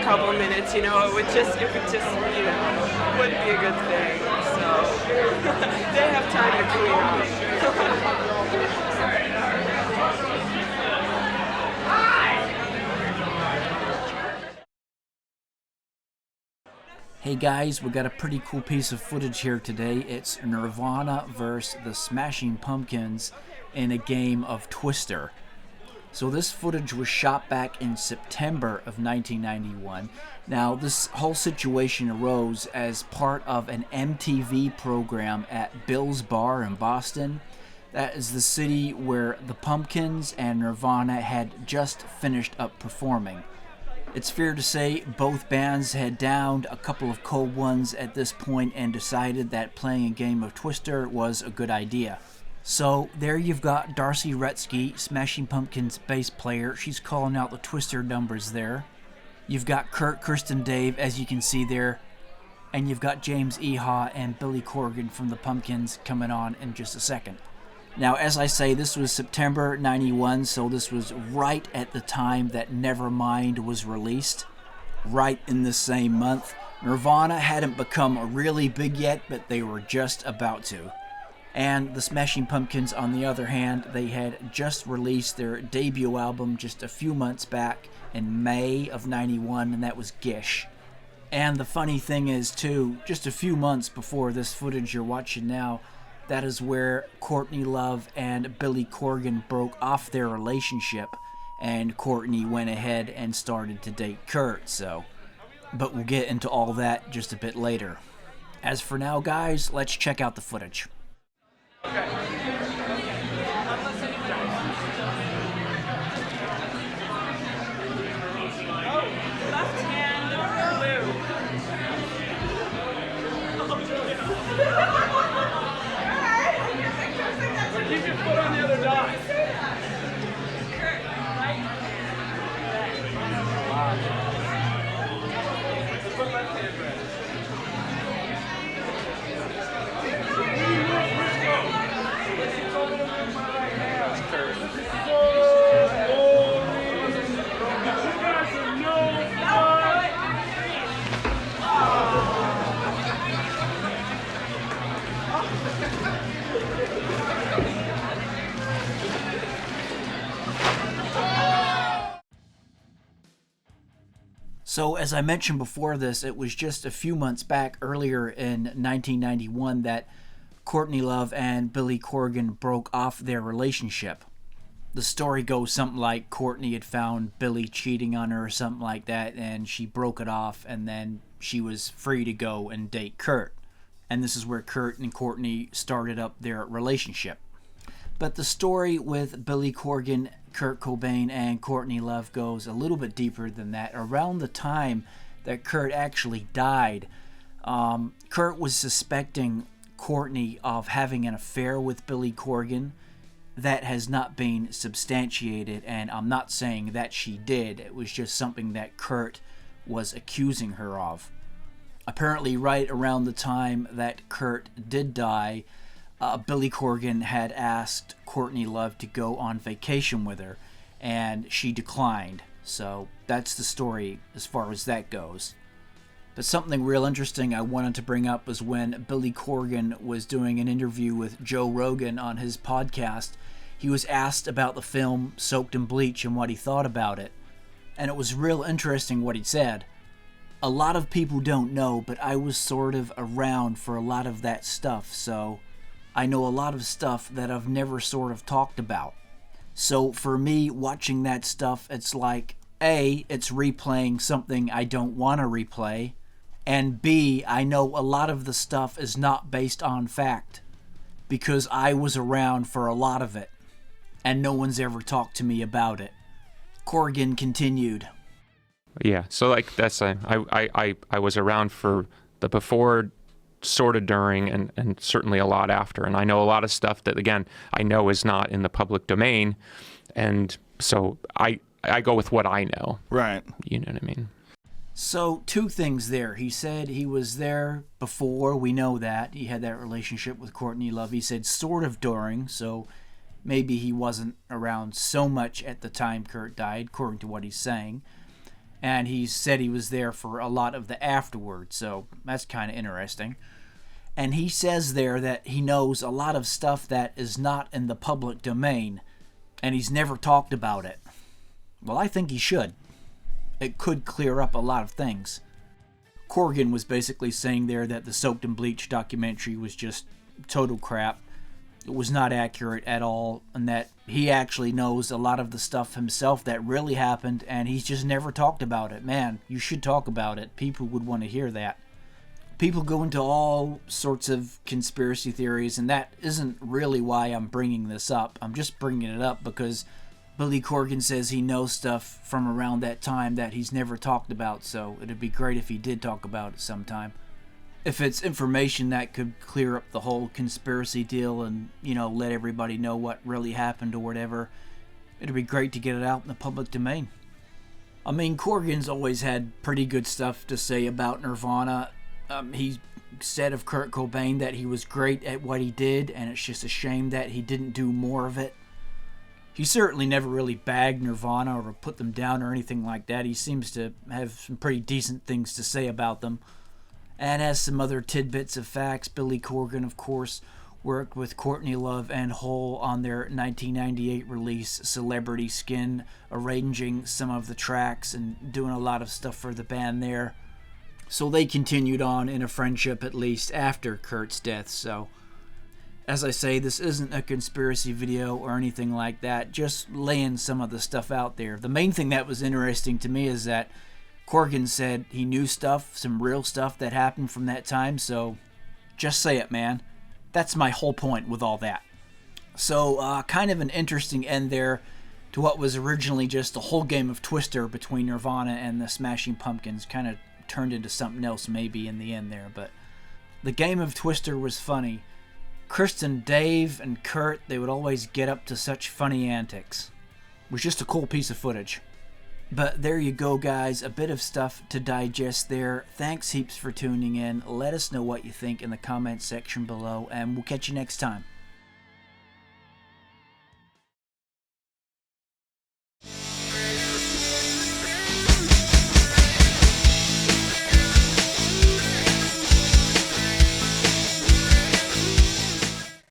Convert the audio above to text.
Couple minutes, it would just, wouldn't be a good thing. So they have time to clean up. Hey guys, we got a pretty cool piece of footage here today. It's Nirvana versus the Smashing Pumpkins in a game of Twister. So this footage was shot back in September of 1991. Now this whole situation arose as part of an MTV program at Bill's Bar in Boston. That is the city where the Pumpkins and Nirvana had just finished up performing. It's fair to say both bands had downed a couple of cold ones at this point and decided that playing a game of Twister was a good idea. So there you've got Darcy Retzky, Smashing Pumpkins bass player. She's calling out the Twister numbers there. You've got Kurt, Kirsten, Dave, as you can see there. And you've got James Iha and Billy Corgan from the Pumpkins coming on in just a second. Now, as I say, this was September 91, so this was right at the time that Nevermind was released. Right in the same month. Nirvana hadn't become really big yet, but they were just about to. And the Smashing Pumpkins, on the other hand, they had just released their debut album just a few months back in May of 91, and that was Gish. And the funny thing is, too, just a few months before this footage you're watching now, that is where Courtney Love and Billy Corgan broke off their relationship, and Courtney went ahead and started to date Kurt, so. But we'll get into all that just a bit later. As for now, guys, let's check out the footage. Keep your foot on the other dot. Put left hand back. So, as I mentioned before this, it was just a few months back, earlier in 1991, that Courtney Love and Billy Corgan broke off their relationship. The story goes something like Courtney had found Billy cheating on her or something like that, and she broke it off, and then she was free to go and date Kurt. And this is where Kurt and Courtney started up their relationship. But the story with Billy Corgan, Kurt Cobain, and Courtney Love goes a little bit deeper than that. Around the time that Kurt actually died, Kurt was suspecting Courtney of having an affair with Billy Corgan. That has not been substantiated, and I'm not saying that she did. It was just something that Kurt was accusing her of. Apparently, right around the time that Kurt did die, Billy Corgan had asked Courtney Love to go on vacation with her, and she declined. So that's the story as far as that goes. But something real interesting I wanted to bring up was when Billy Corgan was doing an interview with Joe Rogan on his podcast. He was asked about the film Soaked in Bleach and what he thought about it. And it was real interesting what he said. A lot of people don't know, but I was sort of around for a lot of that stuff, so I know a lot of stuff that I've never sort of talked about. So for me, watching that stuff, it's like, A, it's replaying something I don't want to replay, and B, I know a lot of the stuff is not based on fact, because I was around for a lot of it, and no one's ever talked to me about it. Corgan continued. Yeah, so like that's I was around for the before, sort of during, and certainly a lot after. And I know a lot of stuff that, again, I know is not in the public domain. And so I go with what I know. Right. You know what I mean? So, two things there. He said he was there before. We know that. He had that relationship with Courtney Love. He said sort of during, so maybe he wasn't around so much at the time Kurt died, according to what he's saying. and he said he was there for a lot of the afterwards, so that's kind of interesting. And he says there that he knows a lot of stuff that is not in the public domain, and he's never talked about it. Well, I think he should. It could clear up a lot of things. Corgan was basically saying there that the Soaked in Bleach documentary was just total crap. It was not accurate at all, and that he actually knows a lot of the stuff himself that really happened, and he's just never talked about it. Man, you should talk about it. People would want to hear that. People go into all sorts of conspiracy theories, and that isn't really why I'm bringing this up. I'm just bringing it up because Billy Corgan says he knows stuff from around that time that he's never talked about, so it'd be great if he did talk about it sometime. If it's information that could clear up the whole conspiracy deal and, let everybody know what really happened or whatever, it'd be great to get it out in the public domain. I mean, Corgan's always had pretty good stuff to say about Nirvana. He said of Kurt Cobain that he was great at what he did, and it's just a shame that he didn't do more of it. He certainly never really bagged Nirvana or put them down or anything like that. He seems to have some pretty decent things to say about them. And as some other tidbits of facts, Billy Corgan, of course, worked with Courtney Love and Hole on their 1998 release, Celebrity Skin, arranging some of the tracks and doing a lot of stuff for the band there. So they continued on in a friendship at least after Kurt's death. So, as I say, this isn't a conspiracy video or anything like that, just laying some of the stuff out there. The main thing that was interesting to me is that Corgan said he knew stuff, some real stuff that happened from that time, so just say it, man. That's my whole point with all that. So, kind of an interesting end there to what was originally just a whole game of Twister between Nirvana and the Smashing Pumpkins. Kind of turned into something else maybe in the end there, but the game of Twister was funny. Kristen, Dave, and Kurt, they would always get up to such funny antics. It was just a cool piece of footage. But there you go, guys. A bit of stuff to digest there. Thanks heaps for tuning in. Let us know what you think in the comments section below, and we'll catch you next time.